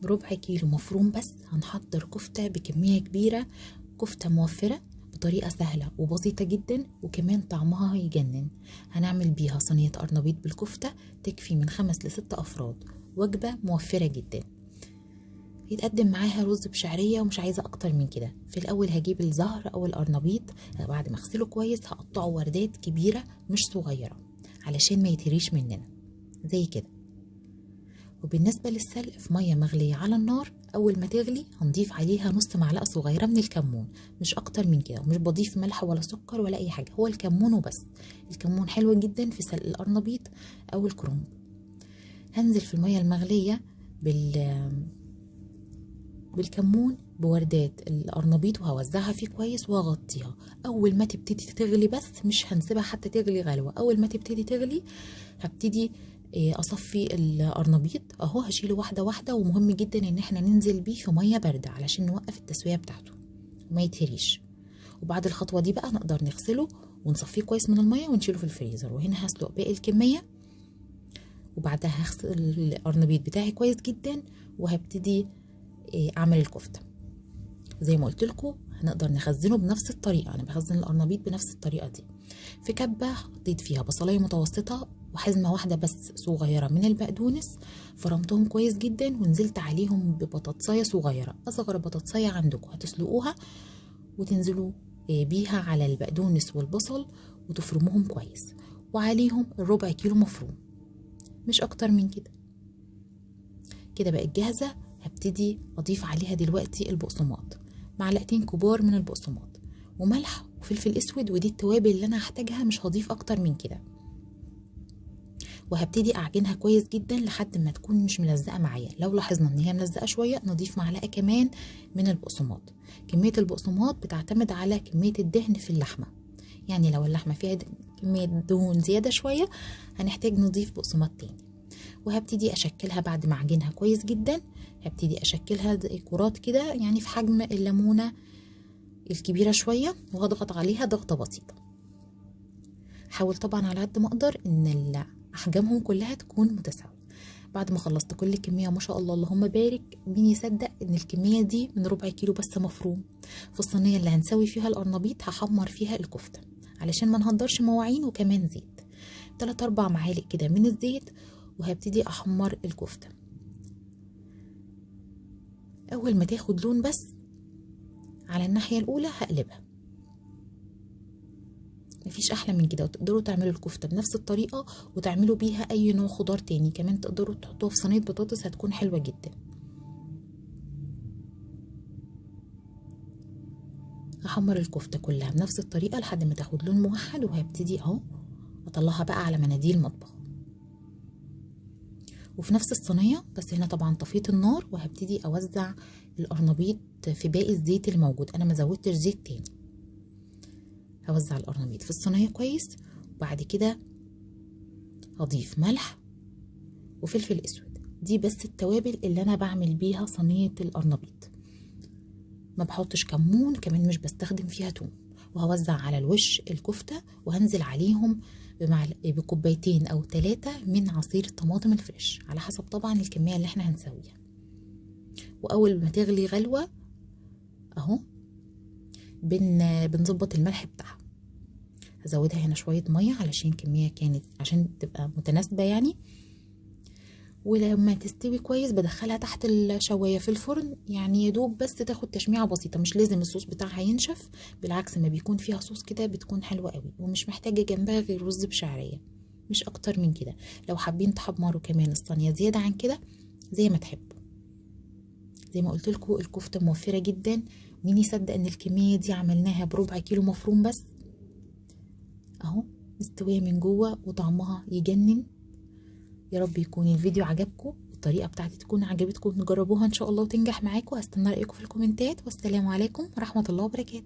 ربع كيلو مفروم بس هنحضر كفتة بكمية كبيرة، كفتة موفرة بطريقة سهلة وبسيطة جدا وكمان طعمها هيجنن. هنعمل بيها صينية قرنبيط بالكفتة تكفي من 5 ل6 أفراد، وجبة موفرة جدا. يتقدم معاها رز بشعرية ومش عايزة أكتر من كده. في الأول هجيب الزهر أو القرنبيط، بعد ما أغسله كويس هقطعه وردات كبيرة مش صغيرة علشان ما يتهريش مننا زي كده. وبالنسبة للسلق، في مية مغلية على النار أول ما تغلي هنضيف عليها نص معلقة صغيرة من الكمون، مش أكتر من كده، ومش بضيف ملح ولا سكر ولا أي حاجة، هو الكمون وبس. الكمون حلو جدا في سلق القرنبيط أو الكرنب. هنزل في المية المغلية بالكمون بوردات القرنبيط وهوزعها فيه كويس وهغطيها. أول ما تبتدي تغلي، بس مش هنسيبها حتى تغلي غلوة، أول ما تبتدي تغلي هبتدي اصفي القرنبيط اهو، هشيله واحده واحده. ومهم جدا ان احنا ننزل بيه في ميه بارده علشان نوقف التسويه بتاعته وما يتهريش. وبعد الخطوه دي بقى نقدر نغسله ونصفيه كويس من الميه ونشيله في الفريزر. وهنا هسلق باقي الكميه، وبعدها هغسل القرنبيط بتاعي كويس جدا وهبتدي اعمل الكفته. زي ما قلت لكم هنقدر نخزنه بنفس الطريقه، انا بخزن القرنبيط بنفس الطريقه دي. في كبه حطيت فيها بصلايه متوسطه وحزمه واحده بس صغيره من البقدونس، فرمتهم كويس جدا ونزلت عليهم ببطاطسايه صغيره، اصغر بطاطسايه عندكم هتسلقوها وتنزلوا بيها على البقدونس والبصل وتفرموهم كويس، وعليهم الربع كيلو مفروم مش اكتر من كده. كده بقت جاهزه. هبتدي اضيف عليها دلوقتي البقسماط، معلقتين كبار من البقسماط وملح وفلفل اسود، ودي التوابل اللي انا هحتاجها، مش هضيف اكتر من كده. وهبتدي اعجنها كويس جدا لحد ما تكون مش ملزقه معايا. لو لاحظنا ان هي ملزقه شويه نضيف معلقه كمان من البقسماط. كميه البقسماط بتعتمد على كميه الدهن في اللحمه، يعني لو اللحمه فيها كميه دهون زياده شويه هنحتاج نضيف بقسماط تاني. وهبتدي اشكلها بعد ما اعجنها كويس جدا، هبتدي اشكلها كرات كده يعني في حجم الليمونه الكبيره شويه، وهضغط عليها ضغطه بسيطه. حاول طبعا على قد ما اقدر ان احجامهم كلها تكون متساويه. بعد ما خلصت كل الكميه ما شاء الله اللهم بارك، مين يصدق ان الكميه دي من ربع كيلو بس مفروم. في الصينيه اللي هنسوي فيها القرنبيط هحمر فيها الكفته علشان ما نهدرش مواعين وكمان زيت، 3-4 معالق كده من الزيت، وهبتدي احمر الكفته. اول ما تاخد لون بس على الناحيه الاولى هقلبها. مفيش احلى من كده. وتقدروا تعملوا الكفته بنفس الطريقه وتعملوا بيها اي نوع خضار تاني كمان، تقدروا تحطوها في صينيه بطاطس هتكون حلوه جدا. هحمر الكفته كلها بنفس الطريقه لحد ما تاخد لون موحد، وهبتدي اهو اطلعها بقى على مناديل مطبخ. وفي نفس الصينيه بس هنا طبعا طفيت النار، وهبتدي اوزع القرنبيط في باقي الزيت اللي موجود، انا ما زودتش زيت تاني. هوزع القرنبيط في الصينيه كويس، وبعد كده هضيف ملح وفلفل اسود. دي بس التوابل اللي انا بعمل بيها صينيه القرنبيط، ما بحطش كمون، كمان مش بستخدم فيها توم. وهوزع على الوش الكفته، وهنزل عليهم بكوبايتين او 3 من عصير الطماطم الفريش على حسب طبعا الكميه اللي احنا هنسويها. واول ما تغلي غلوه اهو بنظبط الملح بتاعها. هزودها هنا شويه ميه علشان كميه كانت عشان تبقى متناسبه يعني. ولما تستوي كويس بدخلها تحت الشوايه في الفرن، يعني يدوب بس تاخد تشميعه بسيطه، مش لازم الصوص بتاعها ينشف، بالعكس ما بيكون فيها صوص كده بتكون حلوه قوي، ومش محتاجه جنبها غير رز بشعريه مش اكتر من كده. لو حابين تحمروا كمان الصينيه زياده عن كده زي ما تحبوا. زي ما قلت لكم الكفته موفره جدا، مين يصدق ان الكميه دي عملناها بربع كيلو مفروم بس. اهو مستويه من جوه وطعمها يجنن. يا رب يكون الفيديو عجبكم، الطريقه بتاعتي تكون عجبتكم، نجربوها ان شاء الله وتنجح معاكم. هستنى رايكم في الكومنتات، والسلام عليكم ورحمه الله وبركاته.